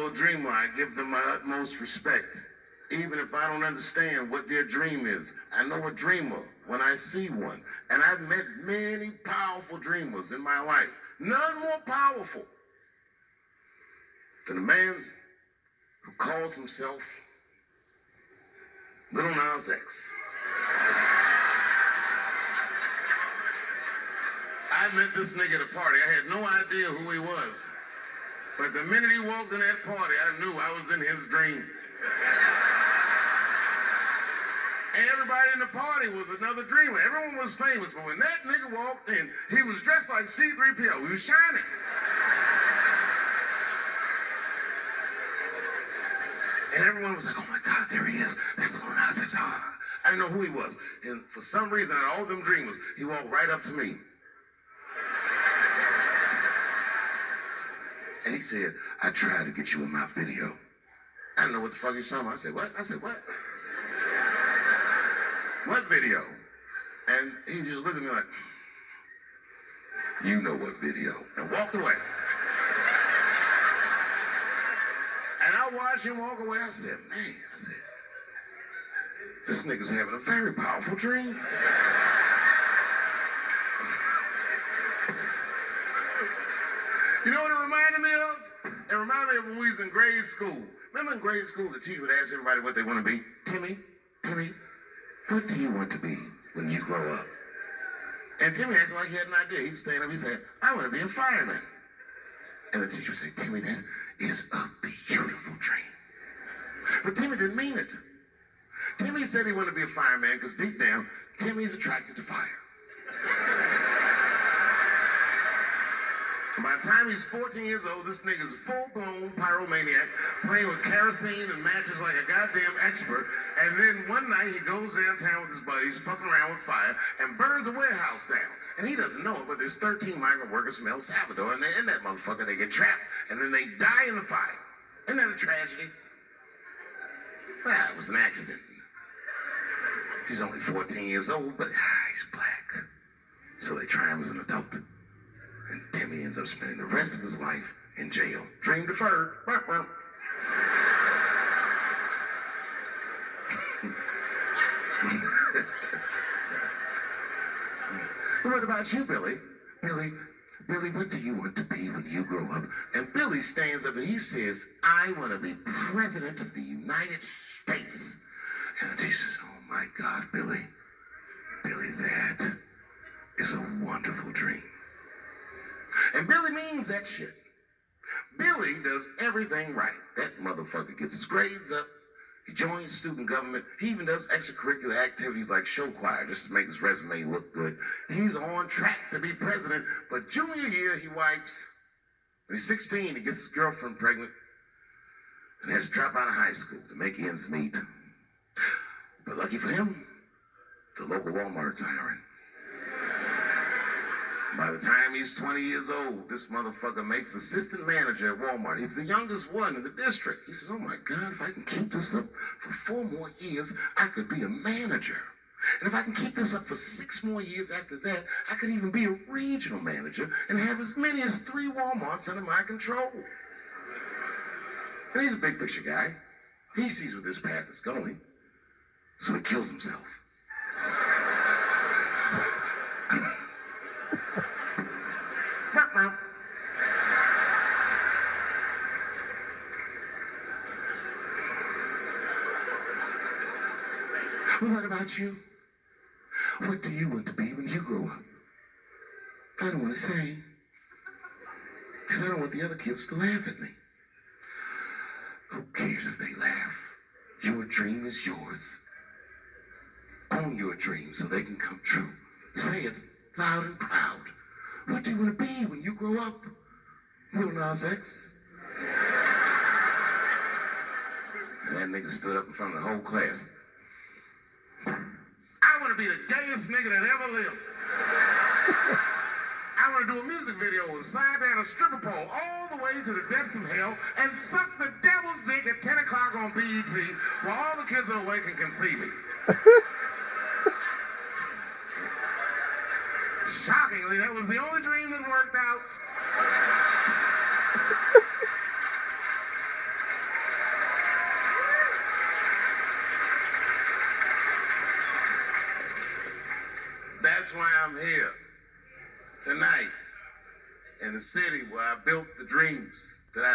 follow a dreamer, I give them my utmost respect. Even if I don't understand what their dream is, I know a dreamer when I see one. And I've met many powerful dreamers in my life. None more powerful than a man who calls himself Little Nas X. I met this nigga at a party. I had no idea who he was. But the minute he walked in that party, I knew I was in his dream. And everybody in the party was another dreamer. Everyone was famous, but when that nigga walked in, he was dressed like C-3PO. He was shining. And everyone was like, oh my God, there he is. That's Lil Nas X. I didn't know who he was. And for some reason, out of all them dreamers, he walked right up to me. And he said, I tried to get you in my video. I didn't know what the fuck he was talking about. I said, what? I said, what? What video? And he just looked at me like, you know what video, and walked away. And I watched him walk away. I said, man, this nigga's having a very powerful dream. You know what it reminded me of? It reminded me of when we was in grade school. Remember in grade school, the teacher would ask everybody what they want to be? Timmy, what do you want to be when you grow up? And Timmy acted like he had an idea. He'd stand up, he'd say, I want to be a fireman. And the teacher would say, Timmy, that is a beautiful dream. But Timmy didn't mean it. Timmy said he wanted to be a fireman because deep down, Timmy's attracted to fire. By the time he's 14 years old, this nigga's a full-blown pyromaniac, playing with kerosene and matches like a goddamn expert. And then one night he goes downtown with his buddies, fucking around with fire, and burns a warehouse down. And he doesn't know it, but there's 13 migrant workers from El Salvador, and they're in that motherfucker. They get trapped, and then they die in the fire. Isn't that a tragedy? Well, it was an accident. He's only 14 years old, but he's black. So they try him as an adult. And Timmy ends up spending the rest of his life in jail. Dream deferred. What about you, Billy? Billy, what do you want to be when you grow up? And Billy stands up and he says, I want to be president of the United States. And the teacher says, oh my God, Billy, that is a wonderful dream. And Billy means that shit. Billy does everything right. That motherfucker gets his grades up. He joins student government. He even does extracurricular activities like show choir just to make his resume look good. He's on track to be president, but junior year he wipes. When he's 16, he gets his girlfriend pregnant and has to drop out of high school to make ends meet. But lucky for him, the local Walmart's hiring. By the time he's 20 years old, this motherfucker makes assistant manager at Walmart. He's the youngest one in the district. He says, oh my God, if I can keep this up for 4 more years, I could be a manager. And if I can keep this up for 6 more years after that, I could even be a regional manager and have as many as 3 Walmarts under my control. And he's a big picture guy. He sees where this path is going. So he kills himself. Well, what about you? What do you want to be when you grow up? I don't want to say, because I don't want the other kids to laugh at me. Who cares if they laugh? Your dream is yours. Own your dream so they can come true. Say it loud and proud. What do you want to be when you grow up? Lil Nas X. And that nigga stood up in front of the whole class. I want to be the gayest nigga that ever lived. I want to do a music video with slide down a stripper pole all the way to the depths of hell and suck the devil's dick at 10 o'clock on BET while all the kids are awake and can see me. Shockingly, that was the only dream that worked out. That's why I'm here tonight in the city where I built the dreams that I